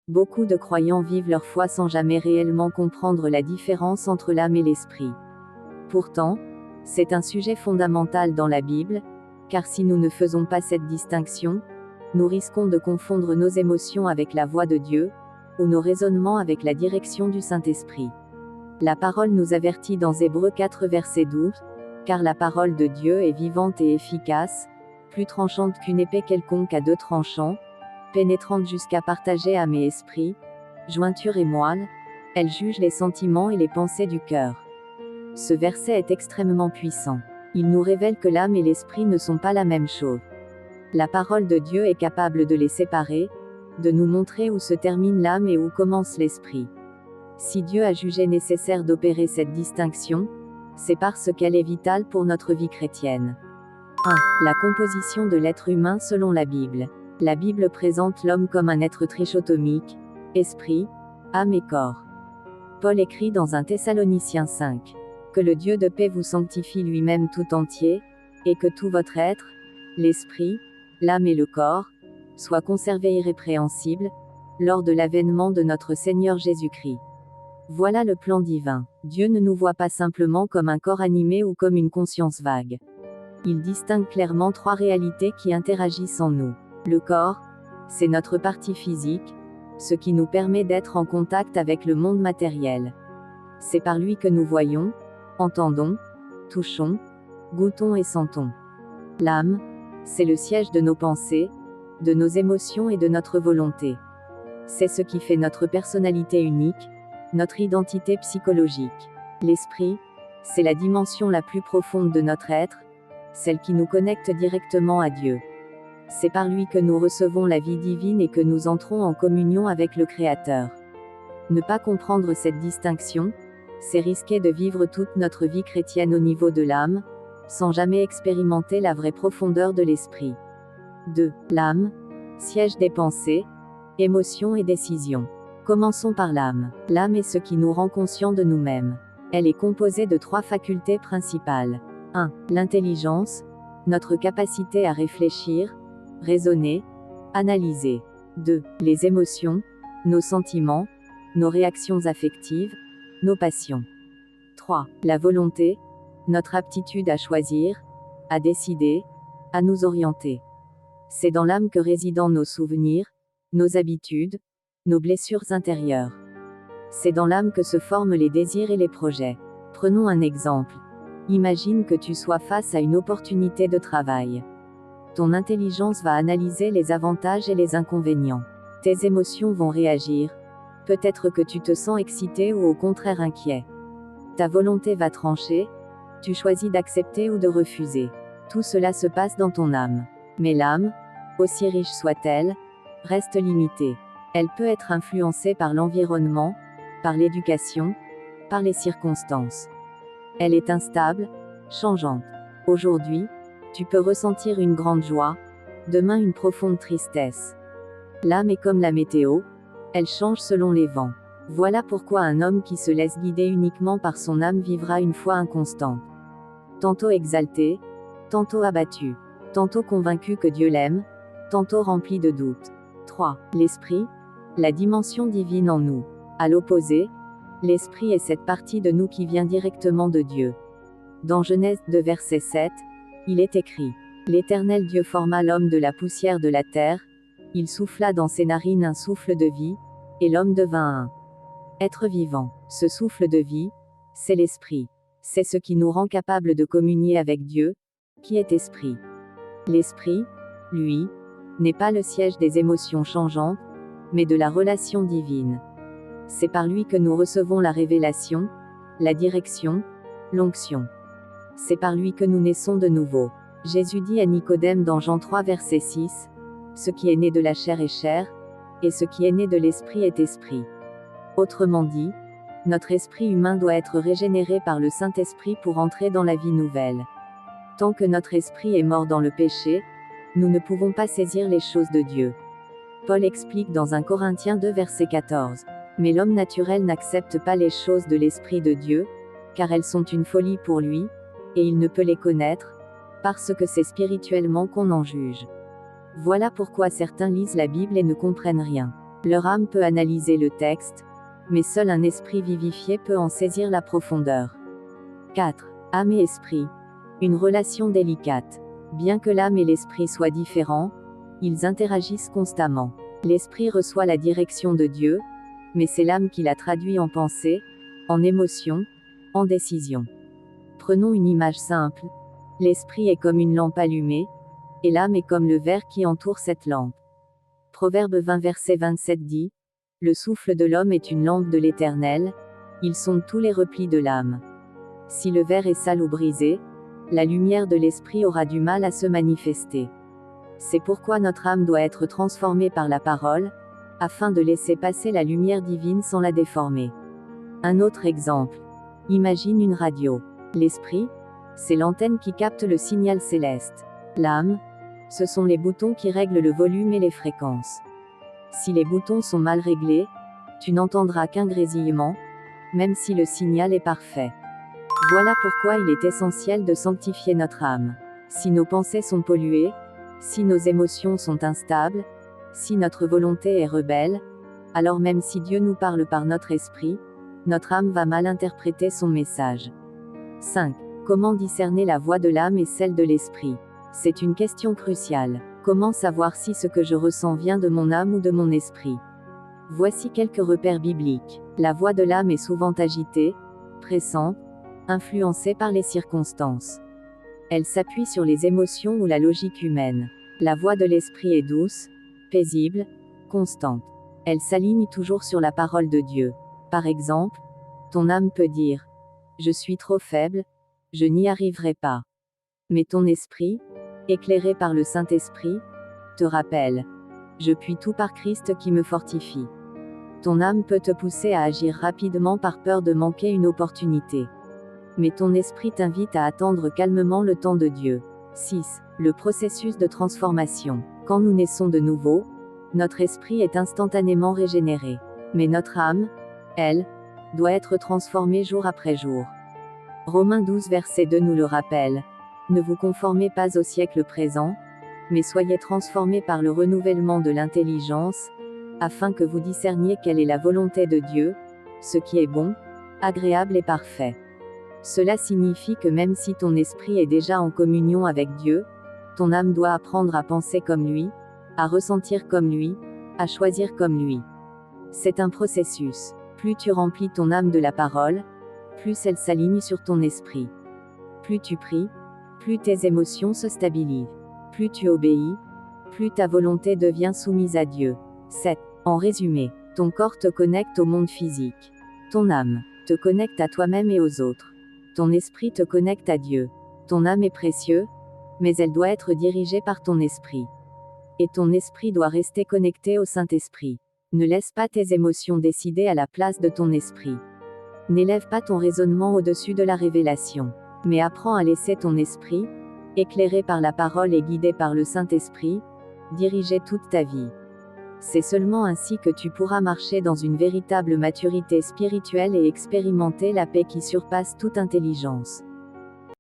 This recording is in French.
Beaucoup de croyants vivent leur foi sans jamais réellement comprendre la différence entre l'âme et l'esprit. Pourtant, c'est un sujet fondamental dans la Bible, car si nous ne faisons pas cette distinction, nous risquons de confondre nos émotions avec la voix de Dieu, ou nos raisonnements avec la direction du Saint-Esprit. La parole nous avertit dans Hébreux 4 verset 12, « Car la parole de Dieu est vivante et efficace, plus tranchante qu'une épée quelconque à deux tranchants, pénétrante jusqu'à partager âme et esprit, jointure et moelle, elle juge les sentiments et les pensées du cœur. » Ce verset est extrêmement puissant. Il nous révèle que l'âme et l'esprit ne sont pas la même chose. La parole de Dieu est capable de les séparer, de nous montrer où se termine l'âme et où commence l'esprit. Si Dieu a jugé nécessaire d'opérer cette distinction, c'est parce qu'elle est vitale pour notre vie chrétienne. 1. La composition de l'être humain selon la Bible. La Bible présente l'homme comme un être trichotomique, esprit, âme et corps. Paul écrit dans 1 Thessaloniciens 5. Que le Dieu de paix vous sanctifie lui-même tout entier, et que tout votre être, l'esprit, l'âme et le corps, soit conservé irrépréhensible, lors de l'avènement de notre Seigneur Jésus-Christ. Voilà le plan divin. Dieu ne nous voit pas simplement comme un corps animé ou comme une conscience vague. Il distingue clairement trois réalités qui interagissent en nous. Le corps, c'est notre partie physique, ce qui nous permet d'être en contact avec le monde matériel. C'est par lui que nous voyons, entendons, touchons, goûtons et sentons. L'âme, c'est le siège de nos pensées, de nos émotions et de notre volonté. C'est ce qui fait notre personnalité unique, notre identité psychologique. L'esprit, c'est la dimension la plus profonde de notre être, celle qui nous connecte directement à Dieu. C'est par lui que nous recevons la vie divine et que nous entrons en communion avec le Créateur. Ne pas comprendre cette distinction, c'est risquer de vivre toute notre vie chrétienne au niveau de l'âme, sans jamais expérimenter la vraie profondeur de l'esprit. 2. L'âme, siège des pensées, émotions et décisions. Commençons par l'âme. L'âme est ce qui nous rend conscients de nous-mêmes. Elle est composée de trois facultés principales. 1. L'intelligence, notre capacité à réfléchir, raisonner, analyser. 2. Les émotions, nos sentiments, nos réactions affectives, nos passions. 3. La volonté, notre aptitude à choisir, à décider, à nous orienter. C'est dans l'âme que résident nos souvenirs, nos habitudes, nos blessures intérieures. C'est dans l'âme que se forment les désirs et les projets. Prenons un exemple. Imagine que tu sois face à une opportunité de travail. Ton intelligence va analyser les avantages et les inconvénients. Tes émotions vont réagir. Peut-être que tu te sens excité ou au contraire inquiet. Ta volonté va trancher. Tu choisis d'accepter ou de refuser. Tout cela se passe dans ton âme. Mais l'âme, aussi riche soit-elle, reste limitée. Elle peut être influencée par l'environnement, par l'éducation, par les circonstances. Elle est instable, changeante. Aujourd'hui, tu peux ressentir une grande joie, demain une profonde tristesse. L'âme est comme la météo, elle change selon les vents. Voilà pourquoi un homme qui se laisse guider uniquement par son âme vivra une foi inconstante. Tantôt exalté, tantôt abattu, tantôt convaincu que Dieu l'aime, tantôt rempli de doutes. 3. L'esprit, la dimension divine en nous. À l'opposé, l'esprit est cette partie de nous qui vient directement de Dieu. Dans Genèse 2 verset 7, il est écrit: L'Éternel Dieu forma l'homme de la poussière de la terre, il souffla dans ses narines un souffle de vie, et l'homme devint un être vivant. Ce souffle de vie, c'est l'esprit. C'est ce qui nous rend capables de communier avec Dieu, qui est esprit. L'esprit, lui, n'est pas le siège des émotions changeantes, mais de la relation divine. C'est par lui que nous recevons la révélation, la direction, l'onction. C'est par lui que nous naissons de nouveau. Jésus dit à Nicodème dans Jean 3 verset 6, « Ce qui est né de la chair est chair, et ce qui est né de l'esprit est esprit. » Autrement dit, notre esprit humain doit être régénéré par le Saint-Esprit pour entrer dans la vie nouvelle. Tant que notre esprit est mort dans le péché, nous ne pouvons pas saisir les choses de Dieu. Paul explique dans 1 Corinthiens 2 verset 14. Mais l'homme naturel n'accepte pas les choses de l'Esprit de Dieu, car elles sont une folie pour lui, et il ne peut les connaître, parce que c'est spirituellement qu'on en juge. Voilà pourquoi certains lisent la Bible et ne comprennent rien. Leur âme peut analyser le texte, mais seul un esprit vivifié peut en saisir la profondeur. 4. Âme et esprit. Une relation délicate. Bien que l'âme et l'esprit soient différents, ils interagissent constamment. L'esprit reçoit la direction de Dieu, mais c'est l'âme qui la traduit en pensée, en émotion, en décision. Prenons une image simple. L'esprit est comme une lampe allumée, et l'âme est comme le verre qui entoure cette lampe. Proverbe 20 verset 27 dit, « Le souffle de l'homme est une lampe de l'Éternel, il sonde tous les replis de l'âme. » Si le verre est sale ou brisé, la lumière de l'esprit aura du mal à se manifester. C'est pourquoi notre âme doit être transformée par la parole, afin de laisser passer la lumière divine sans la déformer. Un autre exemple. Imagine une radio. L'esprit, c'est l'antenne qui capte le signal céleste. L'âme, ce sont les boutons qui règlent le volume et les fréquences. Si les boutons sont mal réglés, tu n'entendras qu'un grésillement, même si le signal est parfait. Voilà pourquoi il est essentiel de sanctifier notre âme. Si nos pensées sont polluées, si nos émotions sont instables, si notre volonté est rebelle, alors même si Dieu nous parle par notre esprit, notre âme va mal interpréter son message. 5. Comment discerner la voix de l'âme et celle de l'esprit? C'est une question cruciale. Comment savoir si ce que je ressens vient de mon âme ou de mon esprit? Voici quelques repères bibliques. La voix de l'âme est souvent agitée, pressante, influencée par les circonstances. Elle s'appuie sur les émotions ou la logique humaine. La voix de l'esprit est douce, paisible, constante. Elle s'aligne toujours sur la parole de Dieu. Par exemple, ton âme peut dire, « Je suis trop faible, je n'y arriverai pas. » Mais ton esprit, éclairé par le Saint-Esprit, te rappelle, « Je puis tout par Christ qui me fortifie. » Ton âme peut te pousser à agir rapidement par peur de manquer une opportunité. Mais ton esprit t'invite à attendre calmement le temps de Dieu. 6. Le processus de transformation. Quand nous naissons de nouveau, notre esprit est instantanément régénéré. Mais notre âme, elle, doit être transformée jour après jour. Romains 12 verset 2 nous le rappelle. Ne vous conformez pas au siècle présent, mais soyez transformés par le renouvellement de l'intelligence, afin que vous discerniez quelle est la volonté de Dieu, ce qui est bon, agréable et parfait. Cela signifie que même si ton esprit est déjà en communion avec Dieu, ton âme doit apprendre à penser comme lui, à ressentir comme lui, à choisir comme lui. C'est un processus. Plus tu remplis ton âme de la parole, plus elle s'aligne sur ton esprit. Plus tu pries, plus tes émotions se stabilisent. Plus tu obéis, plus ta volonté devient soumise à Dieu. 7. En résumé, ton corps te connecte au monde physique. Ton âme te connecte à toi-même et aux autres. Ton esprit te connecte à Dieu. Ton âme est précieuse, mais elle doit être dirigée par ton esprit. Et ton esprit doit rester connecté au Saint-Esprit. Ne laisse pas tes émotions décider à la place de ton esprit. N'élève pas ton raisonnement au-dessus de la révélation. Mais apprends à laisser ton esprit, éclairé par la parole et guidé par le Saint-Esprit, diriger toute ta vie. C'est seulement ainsi que tu pourras marcher dans une véritable maturité spirituelle et expérimenter la paix qui surpasse toute intelligence.